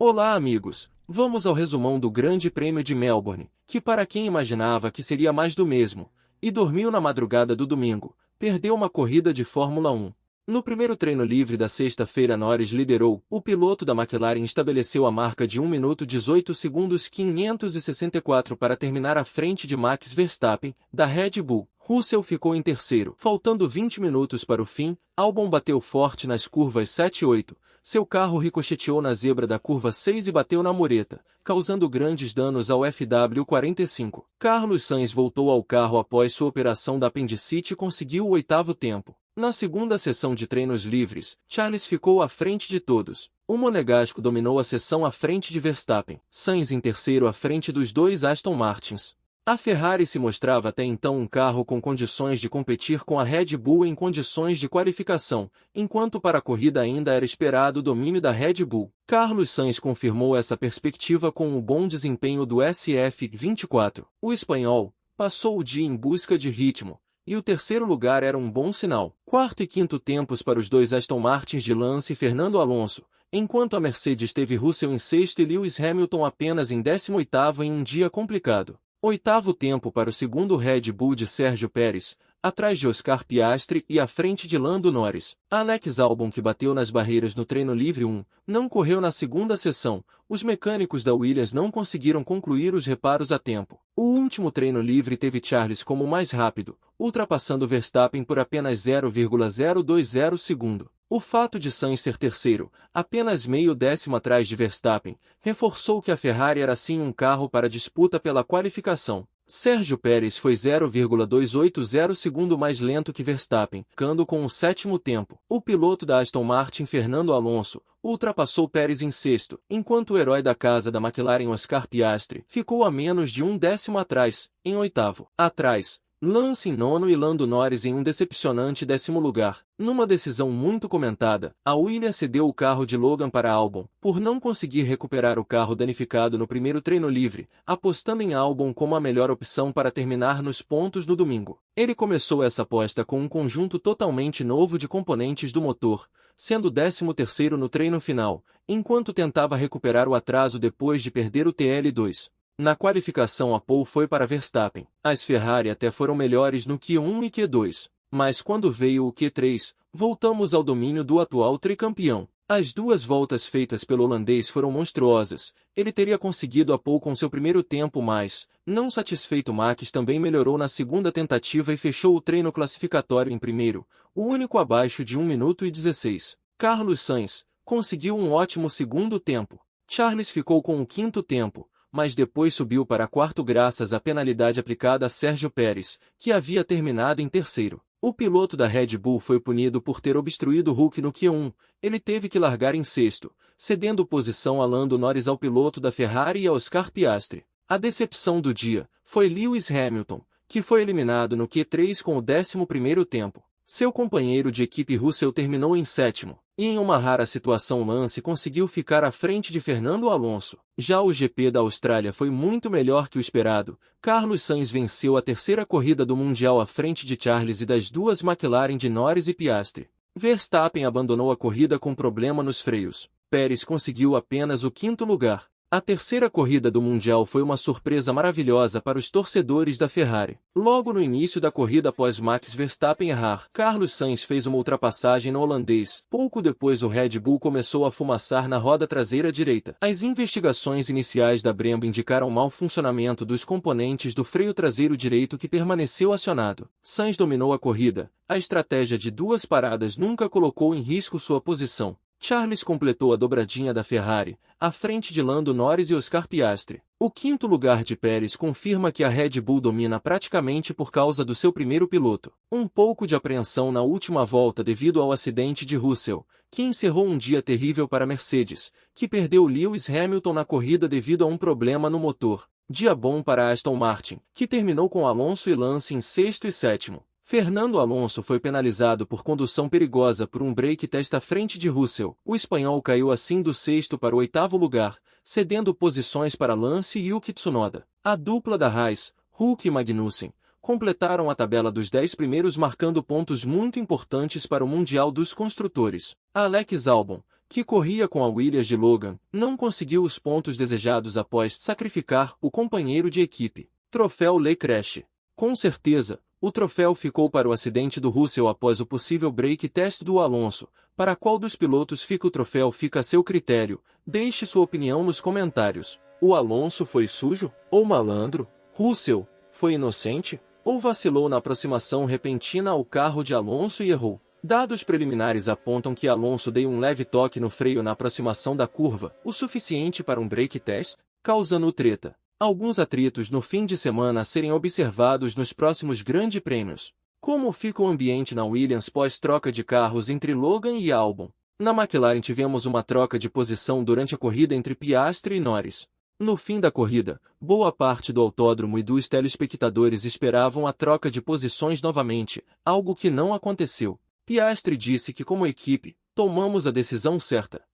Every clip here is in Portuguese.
Olá, amigos! Vamos ao resumão do Grande Prêmio de Melbourne, que para quem imaginava que seria mais do mesmo, e dormiu na madrugada do domingo, perdeu uma corrida de Fórmula 1. No primeiro treino livre da sexta-feira, Norris liderou. O piloto da McLaren estabeleceu a marca de 1 minuto 18 segundos 564 para terminar à frente de Max Verstappen, da Red Bull. Russell ficou em terceiro. Faltando 20 minutos para o fim, Albon bateu forte nas curvas 7 e 8. Seu carro ricocheteou na zebra da curva 6 e bateu na mureta, causando grandes danos ao FW45. Carlos Sainz voltou ao carro após sua operação da apendicite e conseguiu o oitavo tempo. Na segunda sessão de treinos livres, Charles ficou à frente de todos. O monegasco dominou a sessão à frente de Verstappen. Sainz em terceiro à frente dos dois Aston Martins. A Ferrari se mostrava até então um carro com condições de competir com a Red Bull em condições de qualificação, enquanto para a corrida ainda era esperado o domínio da Red Bull. Carlos Sainz confirmou essa perspectiva com o bom desempenho do SF24. O espanhol passou o dia em busca de ritmo, e o terceiro lugar era um bom sinal. Quarto e quinto tempos para os dois Aston Martins de Lance e Fernando Alonso, enquanto a Mercedes teve Russell em sexto e Lewis Hamilton apenas em 18º em um dia complicado. Oitavo tempo para o segundo Red Bull de Sérgio Pérez, atrás de Oscar Piastri e à frente de Lando Norris. Alex Albon, que bateu nas barreiras no treino livre 1, não correu na segunda sessão. Os mecânicos da Williams não conseguiram concluir os reparos a tempo. O último treino livre teve Charles como o mais rápido, ultrapassando Verstappen por apenas 0,020 segundo. O fato de Sainz ser terceiro, apenas meio décimo atrás de Verstappen, reforçou que a Ferrari era sim um carro para disputa pela qualificação. Sérgio Pérez foi 0,280 segundo mais lento que Verstappen, ficando com o sétimo tempo. O piloto da Aston Martin, Fernando Alonso, ultrapassou Pérez em sexto, enquanto o herói da casa da McLaren, Oscar Piastri, ficou a menos de um décimo atrás, em oitavo. Atrás, Lance em nono e Lando Norris em um decepcionante 10º lugar. Numa decisão muito comentada, a Williams cedeu o carro de Logan para Albon, por não conseguir recuperar o carro danificado no primeiro treino livre, apostando em Albon como a melhor opção para terminar nos pontos no domingo. Ele começou essa aposta com um conjunto totalmente novo de componentes do motor, sendo 13º no treino final, enquanto tentava recuperar o atraso depois de perder o TL2. Na qualificação a pole foi para Verstappen. As Ferrari até foram melhores no Q1 e Q2, mas quando veio o Q3, voltamos ao domínio do atual tricampeão. As duas voltas feitas pelo holandês foram monstruosas. Ele teria conseguido a pole com seu primeiro tempo, mas, não satisfeito, Max também melhorou na segunda tentativa e fechou o treino classificatório em primeiro, o único abaixo de 1 minuto e 16. Carlos Sainz conseguiu um ótimo segundo tempo. Charles ficou com o quinto tempo, mas depois subiu para quarto graças à penalidade aplicada a Sérgio Pérez, que havia terminado em terceiro. O piloto da Red Bull foi punido por ter obstruído Hulk no Q1, ele teve que largar em sexto, cedendo posição a Lando Norris ao piloto da Ferrari e a Oscar Piastri. A decepção do dia foi Lewis Hamilton, que foi eliminado no Q3 com o 11º tempo. Seu companheiro de equipe Russell terminou em sétimo, e em uma rara situação Lance conseguiu ficar à frente de Fernando Alonso. Já o GP da Austrália foi muito melhor que o esperado. Carlos Sainz venceu a terceira corrida do Mundial à frente de Charles e das duas McLaren de Norris e Piastri. Verstappen abandonou a corrida com problema nos freios. Pérez conseguiu apenas o quinto lugar. A terceira corrida do Mundial foi uma surpresa maravilhosa para os torcedores da Ferrari. Logo no início da corrida após Max Verstappen errar, Carlos Sainz fez uma ultrapassagem no holandês. Pouco depois o Red Bull começou a fumaçar na roda traseira direita. As investigações iniciais da Brembo indicaram mau funcionamento dos componentes do freio traseiro direito que permaneceu acionado. Sainz dominou a corrida. A estratégia de duas paradas nunca colocou em risco sua posição. Charles completou a dobradinha da Ferrari, à frente de Lando Norris e Oscar Piastri. O quinto lugar de Pérez confirma que a Red Bull domina praticamente por causa do seu primeiro piloto. Um pouco de apreensão na última volta devido ao acidente de Russell, que encerrou um dia terrível para a Mercedes, que perdeu Lewis Hamilton na corrida devido a um problema no motor. Dia bom para a Aston Martin, que terminou com Alonso e Lance em sexto e sétimo. Fernando Alonso foi penalizado por condução perigosa por um brake test à frente de Russell. O espanhol caiu assim do sexto para o oitavo lugar, cedendo posições para Lance e Yuki Tsunoda. A dupla da Haas, Hulk e Magnussen, completaram a tabela dos 10 primeiros marcando pontos muito importantes para o Mundial dos Construtores. Alex Albon, que corria com a Williams de Logan, não conseguiu os pontos desejados após sacrificar o companheiro de equipe. Troféu Leclerc. Com certeza, o troféu ficou para o acidente do Russell após o possível break test do Alonso. Para qual dos pilotos fica o troféu fica a seu critério. Deixe sua opinião nos comentários. O Alonso foi sujo? Ou malandro? Russell foi inocente? Ou vacilou na aproximação repentina ao carro de Alonso e errou? Dados preliminares apontam que Alonso deu um leve toque no freio na aproximação da curva, o suficiente para um break test, causando treta. Alguns atritos no fim de semana a serem observados nos próximos grandes prêmios. Como fica o ambiente na Williams pós-troca de carros entre Logan e Albon? Na McLaren tivemos uma troca de posição durante a corrida entre Piastri e Norris. No fim da corrida, boa parte do autódromo e dos telespectadores esperavam a troca de posições novamente, algo que não aconteceu. Piastri disse que como equipe, tomamos a decisão certa.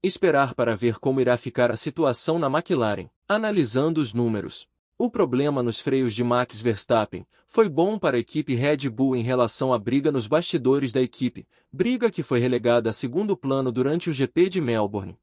Esperar para ver como irá ficar a situação na McLaren. Analisando os números. O problema nos freios de Max Verstappen foi bom para a equipe Red Bull em relação à briga nos bastidores da equipe, briga que foi relegada a segundo plano durante o GP de Melbourne.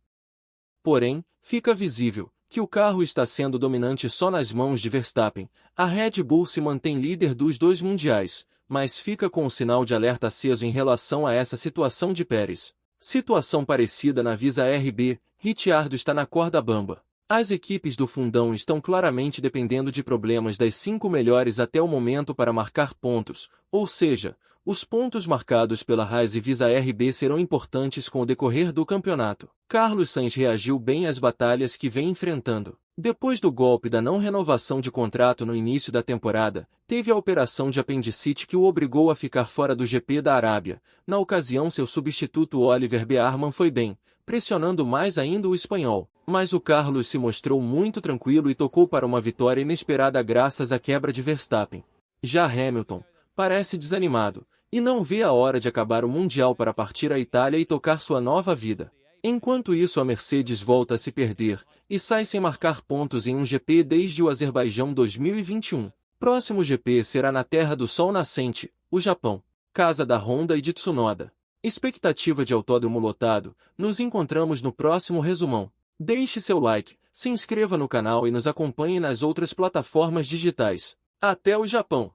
Porém, fica visível que o carro está sendo dominante só nas mãos de Verstappen. A Red Bull se mantém líder dos dois mundiais, mas fica com o sinal de alerta aceso em relação a essa situação de Pérez. Situação parecida na Visa RB, Ricciardo está na corda bamba. As equipes do fundão estão claramente dependendo de problemas das 5 melhores até o momento para marcar pontos, ou seja, os pontos marcados pela Haas e Visa RB serão importantes com o decorrer do campeonato. Carlos Sainz reagiu bem às batalhas que vem enfrentando. Depois do golpe da não renovação de contrato no início da temporada, teve a operação de apendicite que o obrigou a ficar fora do GP da Arábia. Na ocasião, seu substituto Oliver Bearman foi bem, pressionando mais ainda o espanhol. Mas o Carlos se mostrou muito tranquilo e tocou para uma vitória inesperada graças à quebra de Verstappen. Já Hamilton parece desanimado, e não vê a hora de acabar o Mundial para partir à Itália e tocar sua nova vida. Enquanto isso, a Mercedes volta a se perder, e sai sem marcar pontos em um GP desde o Azerbaijão 2021. Próximo GP será na Terra do Sol Nascente, o Japão, casa da Honda e de Tsunoda. Expectativa de autódromo lotado. Nos encontramos no próximo resumão. Deixe seu like, se inscreva no canal e nos acompanhe nas outras plataformas digitais. Até o Japão!